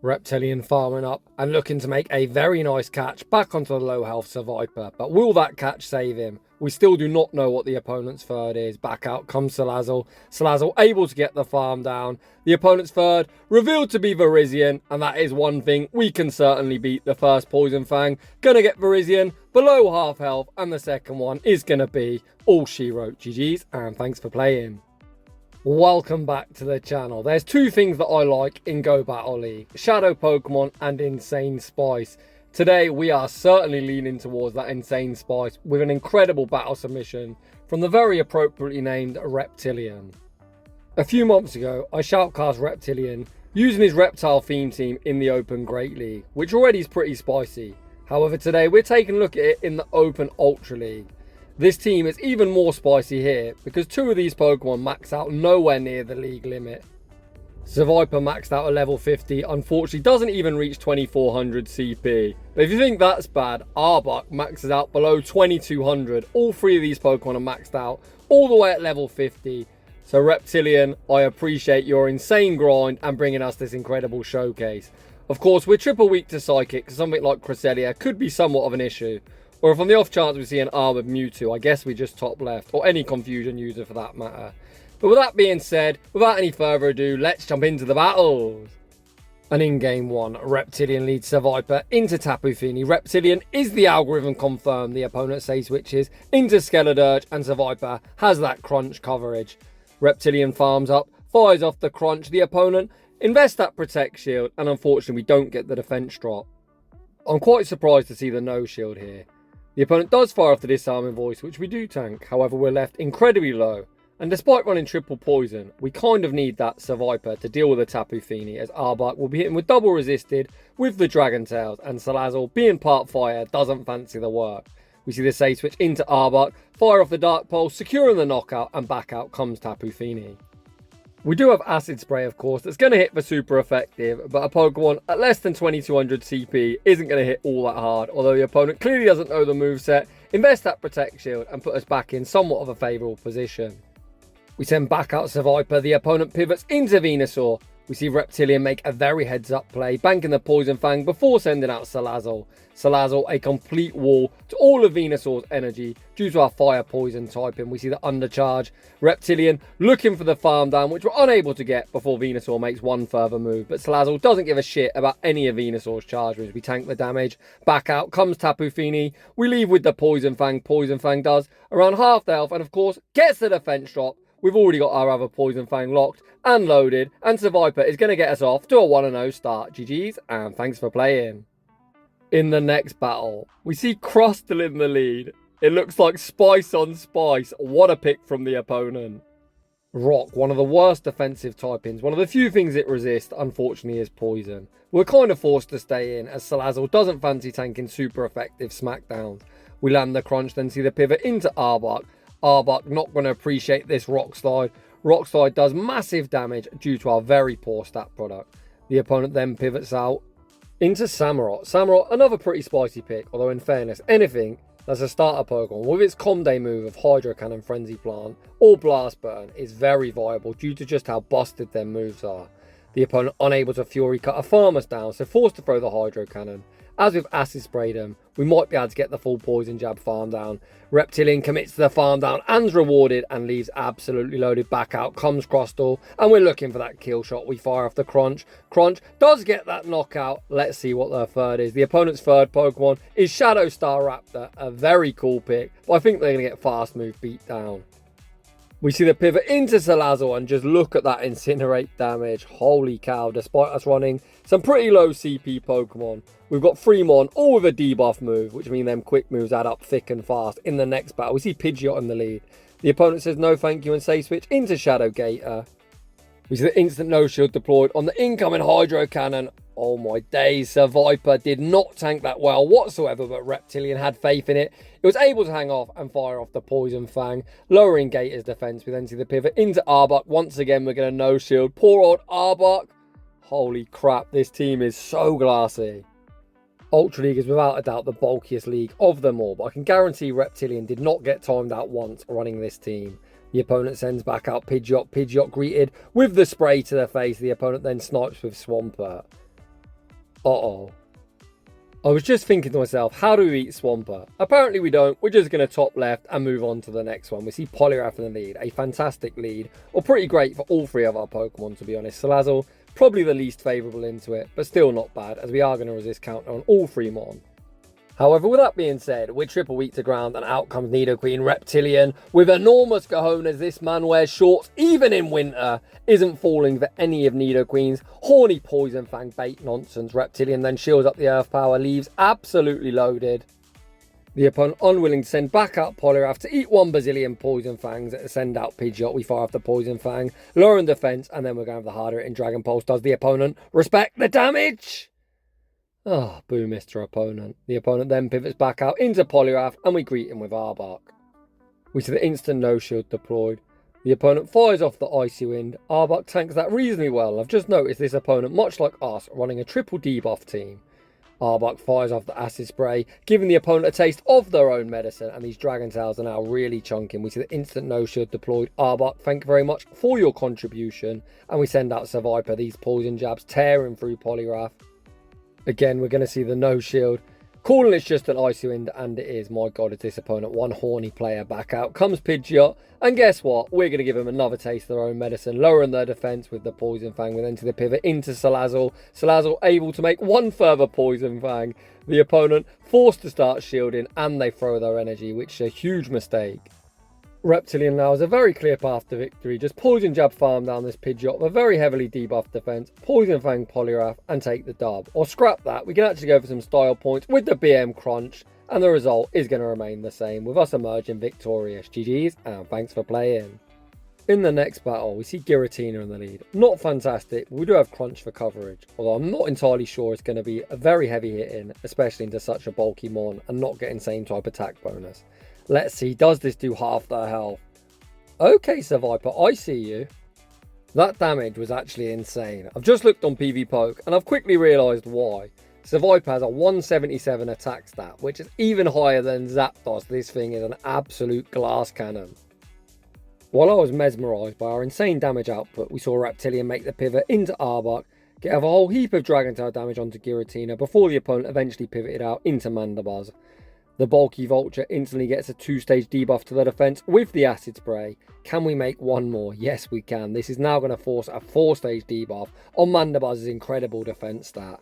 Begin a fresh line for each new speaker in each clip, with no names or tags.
Reptilian farming up and looking to make a very nice catch back onto the low health Seviper, but will that catch save him? We still do not know what the opponent's third is. Back out comes Salazzle. Salazzle able to get the farm down. The opponent's third revealed to be Virizion, and that is one thing we can certainly beat. The first Poison Fang gonna get Virizion below half health, and the second one is gonna be all she wrote. GG's and thanks for playing. Welcome back to the channel. There's two things that I like in Go Battle League: Shadow Pokemon and Insane Spice. Today we are certainly leaning towards that Insane Spice with an incredible battle submission from the very appropriately named Reptilian. A few months ago I shoutcast Reptilian using his Reptile theme team in the Open Great League, which already is pretty spicy. However, today we're taking a look at it in the Open Ultra League. This team is even more spicy here because two of these Pokemon max out nowhere near the league limit. Seviper maxed out at level 50, unfortunately doesn't even reach 2400 CP. But if you think that's bad, Arbok maxes out below 2200. All three of these Pokemon are maxed out all the way at level 50. So Reptilian, I appreciate your insane grind and bringing us this incredible showcase. Of course, we're triple weak to Psychic, so something like Cresselia could be somewhat of an issue. Or if on the off chance we see an Armored Mewtwo, I guess we just top left, or any Confusion user for that matter. But with that being said, without any further ado, let's jump into the battles. And in game one, Reptilian leads Seviper into Tapu Fini. Reptilian is the algorithm confirmed. The opponent say switches into Skeledirge, and Seviper has that crunch coverage. Reptilian farms up, fires off the crunch. The opponent invests that Protect Shield, and unfortunately we don't get the defense drop. I'm quite surprised to see the no shield here. The opponent does fire off the Disarming Voice, which we do tank. However, we're left incredibly low. And despite running triple poison, we kind of need that Seviper to deal with the Tapu Fini, as Arbok will be hitting with double resisted with the Dragon Tails, and Salazzle, being part fire, doesn't fancy the work. We see the save switch into Arbok, fire off the Dark Pulse, securing the knockout, and back out comes Tapu Fini. We do have Acid Spray, of course, that's going to hit for super effective, but a Pokemon at less than 2200 CP isn't going to hit all that hard, although the opponent clearly doesn't know the moveset, invest that Protect Shield, and put us back in somewhat of a favourable position. We send back out Seviper, the opponent pivots into Venusaur. We see Reptilian make a very heads-up play, banking the Poison Fang before sending out Salazzle. Salazzle, a complete wall to all of Venusaur's energy due to our Fire Poison typing. We see the undercharge. Reptilian looking for the farm down, which we're unable to get before Venusaur makes one further move. But Salazzle doesn't give a shit about any of Venusaur's charge moves. We tank the damage. Back out comes Tapu Fini. We leave with the Poison Fang. Poison Fang does around half the health and, of course, gets the defense drop. We've already got our other Poison Fang locked and loaded, and Seviper is going to get us off to a 1-0 start. GG's, and thanks for playing. In the next battle, we see Crustle in the lead. It looks like Spice on Spice. What a pick from the opponent. Rock, one of the worst defensive typings. One of the few things it resists, unfortunately, is Poison. We're kind of forced to stay in, as Salazzle doesn't fancy tanking super effective smackdowns. We land the crunch, then see the pivot into Arbok. Arbok not going to appreciate this Rock Slide. Rock Slide does massive damage due to our very poor stat product. The opponent then pivots out into Samurott. Samurott, another pretty spicy pick, although in fairness, anything that's a starter Pokemon with its Comday move of Hydro Cannon, Frenzy Plant, or Blast Burn is very viable due to just how busted their moves are. The opponent unable to Fury Cut a farm us down, so forced to throw the Hydro Cannon. As with Acid Spray them, we might be able to get the full Poison Jab farm down. Reptilian commits to the farm down and's rewarded and leaves absolutely loaded. Back out comes Crustle, and we're looking for that kill shot. We fire off the Crunch. Crunch does get that knockout. Let's see what their third is. The opponent's third Pokemon is Shadow Star Raptor, a very cool pick, but I think they're going to get fast move beat down. We see the pivot into Salazzle, and just look at that Incinerate damage. Holy cow, despite us running some pretty low CP Pokemon, we've got Fremon, all with a debuff move, which means them quick moves add up thick and fast. In the next battle, we see Pidgeot in the lead. The opponent says no thank you and say switch into Shadow Gator. We see the instant no shield deployed on the incoming Hydro Cannon. Oh my days, Seviper did not tank that well whatsoever, but Reptilian had faith in it. It was able to hang off and fire off the Poison Fang, lowering Gator's defense. We then see the pivot into Arbok. Once again, we're going to no shield. Poor old Arbok. Holy crap, this team is so glassy. Ultra League is without a doubt the bulkiest league of them all, but I can guarantee Reptilian did not get timed out once running this team. The opponent sends back out Pidgeot. Pidgeot greeted with the spray to the face. The opponent then snipes with Swampert. Uh-oh. I was just thinking to myself, how do we beat Swampert? Apparently we don't. We're just going to top left and move on to the next one. We see Poliwrath in the lead. A fantastic lead. Or pretty great for all three of our Pokemon, to be honest. Salazzle, probably the least favourable into it, but still not bad, as we are going to resist counter on all three Mon. However, with that being said, we're triple weak to ground and out comes Nidoqueen Reptilian. With enormous cojones, this man wears shorts even in winter. Isn't falling for any of Nidoqueen's horny Poison Fang bait nonsense. Reptilian then shields up the Earth Power, leaves absolutely loaded. The opponent unwilling to send back out Poliwrath to eat 1 bazillion Poison Fangs. Send out Pidgeot, we fire off the Poison Fang, lower in defense, and then we're going for the harder in Dragon Pulse. Does the opponent respect the damage? Ah, boo, Mr. Opponent. The opponent then pivots back out into Poliwrath and we greet him with Arbok. We see the instant no shield deployed. The opponent fires off the Icy Wind. Arbok tanks that reasonably well. I've just noticed this opponent, much like us, running a triple debuff team. Arbok fires off the Acid Spray, giving the opponent a taste of their own medicine, and these Dragon Tails are now really chunking. We see the instant no shield deployed. Arbok, thank you very much for your contribution. And we send out Seviper, these poison jabs tearing through Poliwrath. Again, we're going to see the no shield. Calling it's just an Icy Wind, and it is. My god, is this opponent one horny player. Back out comes Pidgeot, and guess what? We're going to give them another taste of their own medicine, lowering their defense with the Poison Fang. We then to the pivot into Salazzle. Salazzle able to make one further Poison Fang. The opponent forced to start shielding, and they throw their energy, which is a huge mistake. Reptilian now has a very clear path to victory. Just Poison Jab farm down this Pidgeot with a very heavily debuffed defense, Poison Fang Poliwrath, and take the dub. Or scrap that, we can actually go for some style points with the BM Crunch, and the result is going to remain the same, with us emerging victorious. GG's, and thanks for playing. In the next battle, we see Giratina in the lead. Not fantastic, but we do have Crunch for coverage, although I'm not entirely sure it's going to be a very heavy hitting, especially into such a bulky Mon, and not getting same type attack bonus. Let's see, does this do half their health? Okay, Seviper, I see you. That damage was actually insane. I've just looked on PvPoke and I've quickly realised why. Seviper has a 177 attack stat, which is even higher than Zapdos. This thing is an absolute glass cannon. While I was mesmerised by our insane damage output, we saw Reptilian make the pivot into Arbok, get a whole heap of Dragon Tail damage onto Giratina before the opponent eventually pivoted out into Mandibuzz. The bulky Vulture instantly gets a 2-stage debuff to the defense with the Acid Spray. Can we make one more? Yes, we can. This is now going to force a 4-stage debuff on Mandibuzz's incredible defense stat.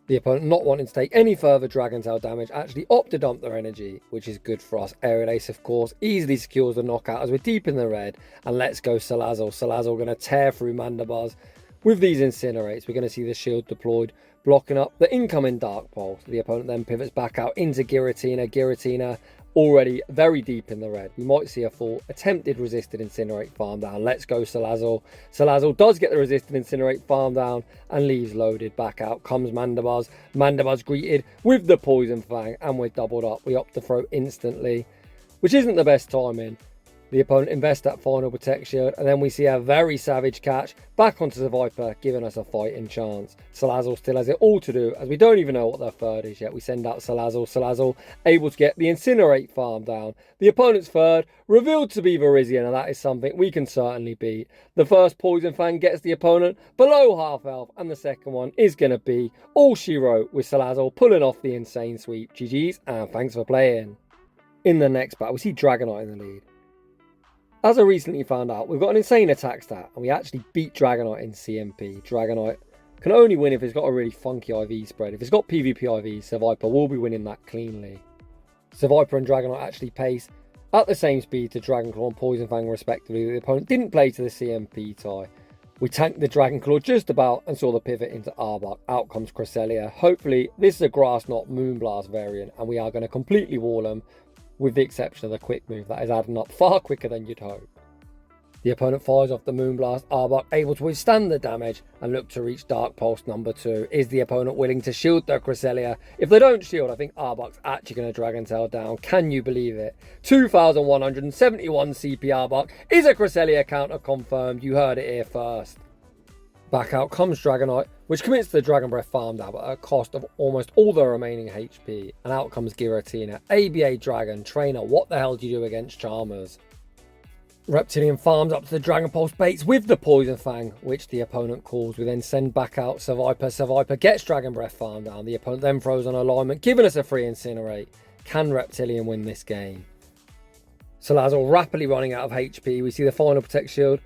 The opponent, not wanting to take any further Dragon Tail damage, actually opt to dump their energy, which is good for us. Aerial Ace, of course, easily secures the knockout as we're deep in the red. And let's go Salazzle. Salazzle going to tear through Mandibuzz. With these Incinerates, we're going to see the shield deployed, blocking up the incoming Dark Pulse. The opponent then pivots back out into Giratina. Giratina already very deep in the red. We might see a full attempted resisted Incinerate farm down. Let's go Salazzle. Salazzle does get the resisted Incinerate farm down and leaves loaded. Back out comes Mandibuzz. Mandibuzz greeted with the Poison Fang, and we're doubled up. We opt to throw instantly, which isn't the best timing. The opponent invests that final Protect Shield, and then we see a very savage catch back onto the Viper, giving us a fighting chance. Salazzle still has it all to do, as we don't even know what their third is yet. We send out Salazzle. Salazzle able to get the Incinerate farm down. The opponent's third revealed to be Virizion, and that is something we can certainly beat. The first Poison Fang gets the opponent below half health, and the second one is going to be all she wrote, with Salazzle pulling off the insane sweep. GG's, and thanks for playing. In the next battle, we see Dragonite in the lead. As I recently found out, we've got an insane attack stat, and we actually beat Dragonite in CMP. Dragonite can only win if it's got a really funky IV spread. If it's got PvP IV, Seviper will be winning that cleanly. Seviper and Dragonite actually pace at the same speed to Dragonclaw and Poison Fang respectively. The opponent didn't play to the CMP tie. We tanked the Dragonclaw just about and saw the pivot into Arbok. Out comes Cresselia. Hopefully this is a Grass Knot Moonblast variant, and we are going to completely wall them, with the exception of the quick move that is adding up far quicker than you'd hope. The opponent fires off the Moonblast. Arbok able to withstand the damage and look to reach Dark Pulse number 2. Is the opponent willing to shield their Cresselia? If they don't shield, I think Arbok's actually going to Dragon Tail down. Can you believe it? 2,171 CP Arbok is a Cresselia counter confirmed. You heard it here first. Back out comes Dragonite, which commits to the Dragon Breath farm down, but at a cost of almost all the remaining HP. And out comes Giratina. ABA Dragon, Trainer, what the hell do you do against Charmers? Reptilian farms up to the Dragon Pulse baits with the Poison Fang, which the opponent calls. We then send back out Seviper. Seviper gets Dragon Breath farm down. The opponent then throws on alignment, giving us a free Incinerate. Can Reptilian win this game? Salazzle rapidly running out of HP. We see the final Protect Shield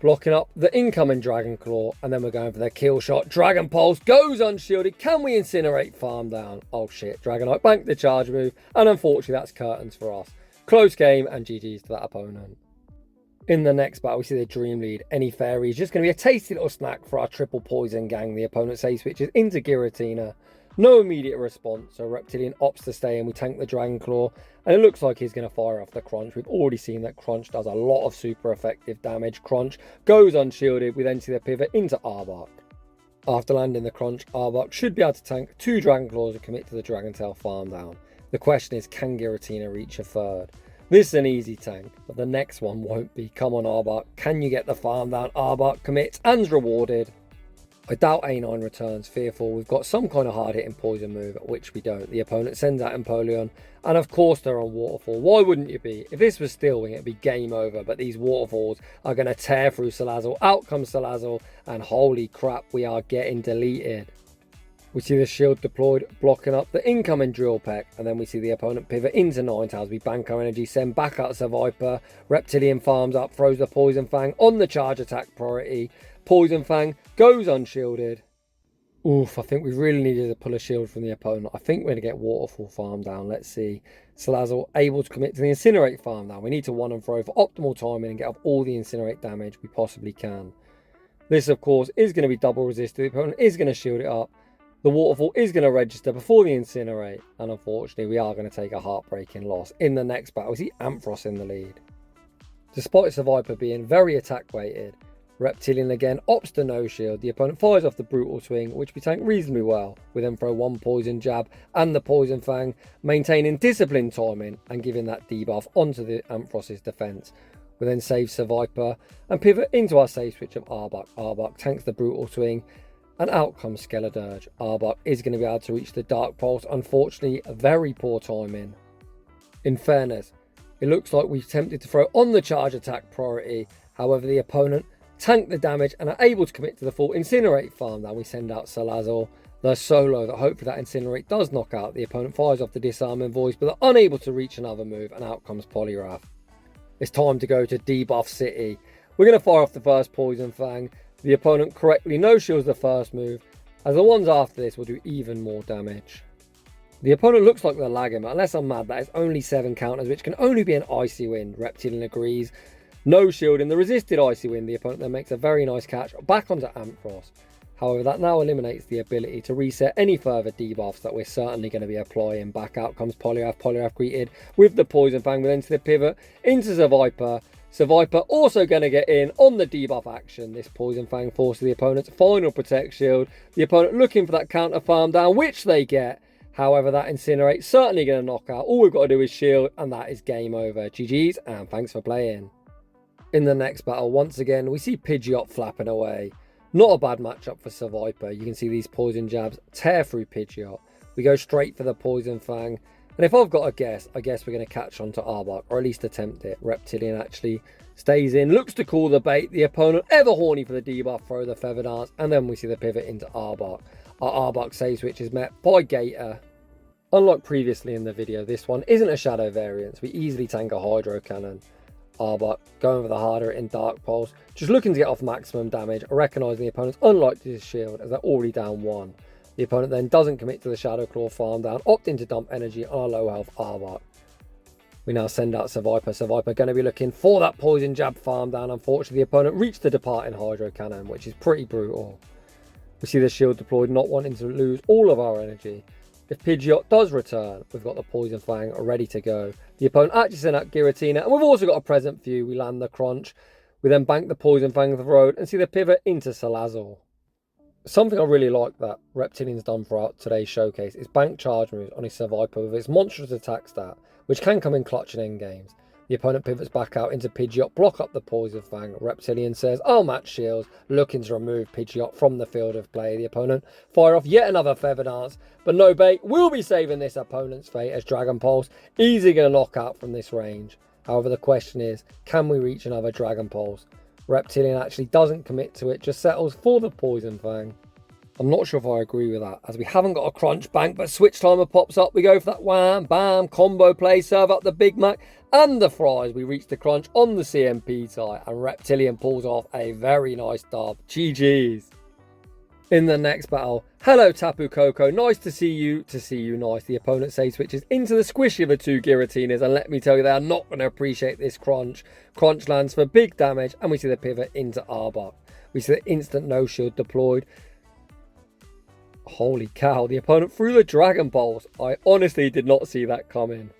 blocking up the incoming Dragon Claw, and then we're going for the kill shot. Dragon Pulse goes unshielded. Can we Incinerate farm down? Oh shit, Dragonite banked the charge move, and unfortunately that's curtains for us. Close game, and GG's to that opponent. In the next battle, we see the Dream Lead. Any Fairy is just going to be a tasty little snack for our triple poison gang. The opponent safe switches into Giratina. No immediate response, so Reptilian opts to stay and we tank the Dragon Claw. And it looks like he's going to fire off the Crunch. We've already seen that Crunch does a lot of super effective damage. Crunch goes unshielded. We then see the pivot into Arbok. After landing the Crunch, Arbok should be able to tank 2 Dragon Claws and commit to the Dragon Tail farm down. The question is, can Giratina reach a third? This is an easy tank, but the next one won't be. Come on, Arbok. Can you get the farm down? Arbok commits and's rewarded. I doubt A9 returns, fearful we've got some kind of hard-hitting poison move, which we don't. The opponent sends out Empoleon, and of course they're on Waterfall. Why wouldn't you be? If this was Steel Wing, it'd be game over, but these Waterfalls are going to tear through Salazzle. Out comes Salazzle, and holy crap, we are getting deleted. We see the shield deployed, blocking up the incoming Drill Peck, and then we see the opponent pivot into Ninetales. We bank our energy, send back out Seviper. Reptilian farms up, throws the Poison Fang on the charge attack priority. Poison Fang goes unshielded. Oof, I think we really needed to pull a shield from the opponent. I think we're going to get Waterfall farm down. Let's see. Salazzle able to commit to the Incinerate farm down. We need to one and throw for optimal timing and get off all the Incinerate damage we possibly can. This, of course, is going to be double resisted. The opponent is going to shield it up. The Waterfall is going to register before the Incinerate, and unfortunately we are going to take a heartbreaking loss. In the next battle, we see Ampharos in the lead. Despite Seviper being very attack weighted, Reptilian again opts to no shield. The opponent fires off the Brutal Swing, which we tank reasonably well. We then throw 1 Poison Jab and the Poison Fang, maintaining disciplined timing and giving that debuff onto the Ampharos' defense. We then save Seviper and pivot into our safe switch of Arbok. Arbok tanks the Brutal Swing, and out comes Skeledirge. Arbok is going to be able to reach the Dark Pulse. Unfortunately, very poor timing. In fairness, it looks like we've attempted to throw on the charge attack priority. However, the opponent tanked the damage and are able to commit to the full Incinerate farm. Now we send out Salazzle, the solo that hopefully that Incinerate does knock out. The opponent fires off the Disarming Voice, but they're unable to reach another move, and out comes Poliwrath. It's time to go to Debuff City. We're going to fire off the first Poison Fang. The opponent correctly no-shields the first move, as the ones after this will do even more damage. The opponent looks like they're lagging, but unless I'm mad, that is only 7 counters, which can only be an Icy Wind. Reptilian agrees. No shielding the resisted Icy Wind. The opponent then makes a very nice catch back onto Ampharos. However, that now eliminates the ability to reset any further debuffs that we're certainly going to be applying. Back out comes Poliwrath. Poliwrath greeted with the Poison Fang, but then to the pivot into Seviper. Seviper also going to get in on the debuff action. This Poison Fang forces the opponent's final Protect Shield. The opponent looking for that counter farm down, which they get. However, that Incinerate certainly going to knock out. All we've got to do is shield, and that is game over. GG's, and thanks for playing. In the next battle, once again, we see Pidgeot flapping away. Not a bad matchup for Seviper. You can see these Poison Jabs tear through Pidgeot. We go straight for the Poison Fang. And if I've got a guess, I guess we're going to catch on to Arbok, or at least attempt it. Reptilian actually stays in, looks to call the bait. The opponent, ever horny for the debuff, throw the Feather Dance, and then we see the pivot into Arbok. Our Arbok save switch is met by Gator. Unlike previously in the video, this one isn't a Shadow variant. We easily tank a Hydro Cannon. Arbok going for the harder in Dark Pulse, just looking to get off maximum damage, recognising the opponent's unlikely to shield as they're already down 1. The opponent then doesn't commit to the Shadow Claw farm down, opting to dump energy on a low health Arbok. We now send out Seviper. Seviper going to be looking for that Poison Jab farm down. Unfortunately, the opponent reached the departing Hydro Cannon, which is pretty brutal. We see the shield deployed, not wanting to lose all of our energy. If Pidgeot does return, we've got the Poison Fang ready to go. The opponent actually sent out Giratina, and we've also got a present view. We land the Crunch. We then bank the Poison Fang of the road and see the pivot into Salazzle. Something I really like that Reptilian's done for today's showcase is bank charge moves on his Seviper with its monstrous attack stat, which can come in clutch in endgames. The opponent pivots back out into Pidgeot, block up the Poison Fang. Reptilian says, "I'll match shields," looking to remove Pidgeot from the field of play. The opponent fire off yet another Feather Dance, but no bait will be saving this opponent's fate as Dragon Pulse easily going to knock out from this range. However, the question is, can we reach another Dragon Pulse? Reptilian actually doesn't commit to it, just settles for the Poison Fang. I'm not sure if I agree with that, as we haven't got a crunch bank, but Switch Timer pops up. We go for that wham, bam, combo play, serve up the Big Mac and the fries. We reach the crunch on the CMP tie, and Reptilian pulls off a very nice dub. GG's. In the next battle, hello Tapu Koko, nice to see you nice. The opponent save switches into the squishy of the two Giratinas, and let me tell you, they are not going to appreciate this crunch. Crunch lands for big damage, and we see the pivot into Arbok. We see the instant no shield deployed. Holy cow, the opponent threw the Dragon Balls. I honestly did not see that coming.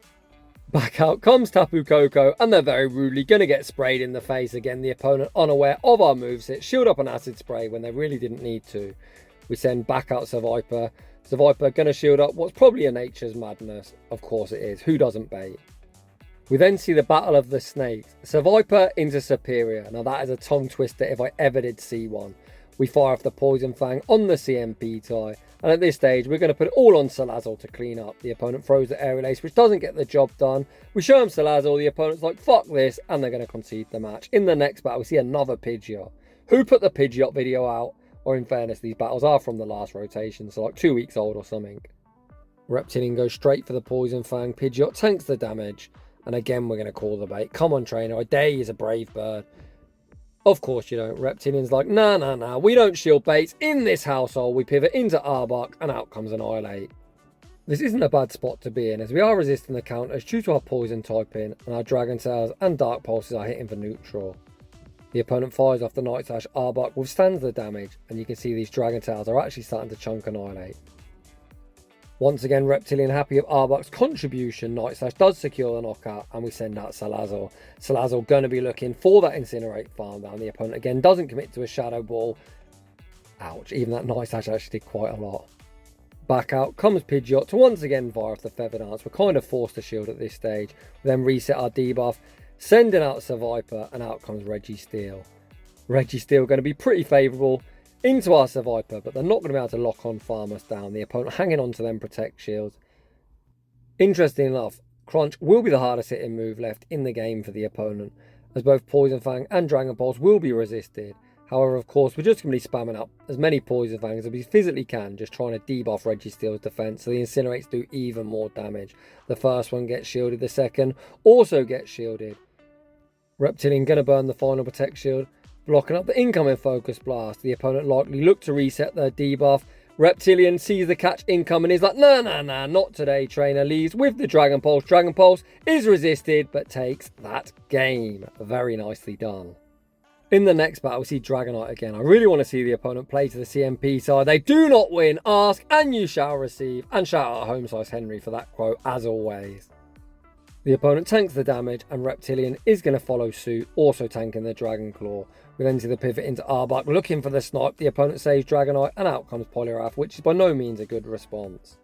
Back out comes Tapu Koko, and they're very rudely going to get sprayed in the face again. The opponent unaware of our moveset, shield up an acid spray when they really didn't need to. We send back out Seviper. Seviper going to shield up what's probably a Nature's Madness. Of course it is. Who doesn't bait? We then see the battle of the snakes. Seviper into Superior. Now that is a tongue twister if I ever did see one. We fire off the Poison Fang on the CMP tie, and at this stage we're going to put it all on Salazzle to clean up. The opponent throws the Aerial Ace, which doesn't get the job done. We show him Salazzle, the opponent's like fuck this, and they're going to concede the match. In the next battle we see another Pidgeot. Who put the Pidgeot video out? Or in fairness, these battles are from the last rotation, so like 2 weeks old or something. Reptilian goes straight for the Poison Fang, Pidgeot tanks the damage, and again we're going to call the bait. Come on trainer, I dare you is a brave bird. Of course you don't. Reptilian's like, nah, we don't shield baits in this household. We pivot into Arbok, and out comes Annihilate. This isn't a bad spot to be in, as we are resisting the counters due to our poison typing, and our Dragon Tails and Dark Pulses are hitting for neutral. The opponent fires off the Night Slash. Arbok withstands the damage, and you can see these Dragon Tails are actually starting to chunk Annihilate. Once again, Reptilian happy of Arbok's contribution. Night Slash does secure the knockout, and we send out Salazzle. Salazzle going to be looking for that Incinerate farm down. The opponent again doesn't commit to a Shadow Ball. Ouch, even that Night Slash actually did quite a lot. Back out comes Pidgeot to once again fire off the Feather Dance. We're kind of forced to shield at this stage. We then reset our debuff, sending out Seviper, and out comes Registeel. Registeel going to be pretty favourable into our Seviper, but they're not going to be able to lock on farm us down. The opponent hanging on to them protect shields. Interesting enough, Crunch will be the hardest hitting move left in the game for the opponent, as both Poison Fang and Dragon Balls will be resisted. However, of course, we're just going to be spamming up as many Poison Fangs as we physically can, just trying to debuff Registeel's defense so the Incinerates do even more damage. The first one gets shielded, the second also gets shielded. Reptilian going to burn the final protect shield, blocking up the incoming Focus Blast. The opponent likely look to reset their debuff. Reptilian sees the catch incoming, is like, nah, not today, trainer. Leaves with the Dragon Pulse. Dragon Pulse is resisted, but takes that game. Very nicely done. In the next battle, we see Dragonite again. I really want to see the opponent play to the CMP side. They do not win. Ask and you shall receive. And shout out Home Slice Henry for that quote, as always. The opponent tanks the damage, and Reptilian is going to follow suit, also tanking the Dragon Claw. We then see the pivot into Arbok, looking for the snipe. The opponent saves Dragonite, and out comes Poliwrath, which is by no means a good response.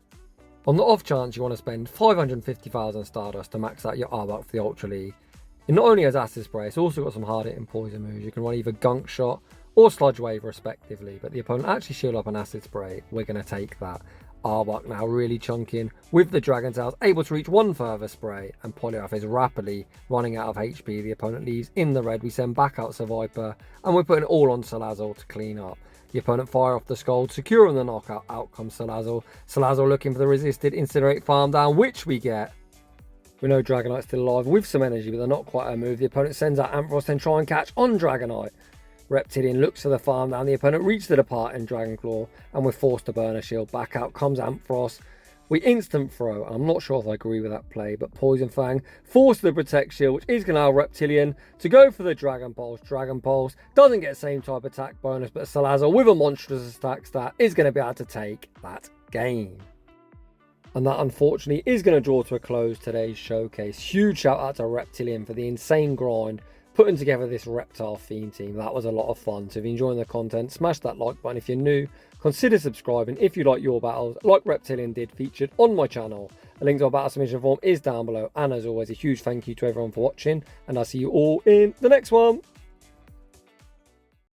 On the off chance you want to spend 550,000 Stardust to max out your Arbok for the Ultra League, it not only has Acid Spray, it's also got some hard hitting poison moves. You can run either Gunk Shot or Sludge Wave respectively, but the opponent actually shield up an Acid Spray. We're going to take that. Arbok now really chunking with the Dragon Tails, able to reach one further spray, and Poliwrath is rapidly running out of HP. The opponent leaves in the red. We send back out Seviper, and we're putting it all on Salazzle to clean up. The opponent fire off the Scald, securing the knockout. Out comes Salazzle. Salazzle looking for the resisted Incinerate farm down, which we get. We know Dragonite's still alive with some energy, but they're not quite a move. The opponent sends out Ampharos and try and catch on Dragonite. Reptilian looks for the farm down. The opponent reaches the departing Dragon Claw, and we're forced to burn a shield. Back out comes Ampharos. We instant throw, and I'm not sure if I agree with that play, but Poison Fang forced the protect shield, which is going to allow Reptilian to go for the Dragon Pulse. Dragon Pulse doesn't get the same type attack bonus, but Salazzle with a monstrous attack stat is going to be able to take that game. And that unfortunately is going to draw to a close today's showcase. Huge shout out to Reptilian for the insane grind putting together this Reptile theme team. That was a lot of fun. So if you're enjoying the content, smash that like button. If you're new, consider subscribing if you like your battles like Reptilian did featured on my channel. A link to our battle submission form is down below, and as always a huge thank you to everyone for watching, and I'll see you all in the next one.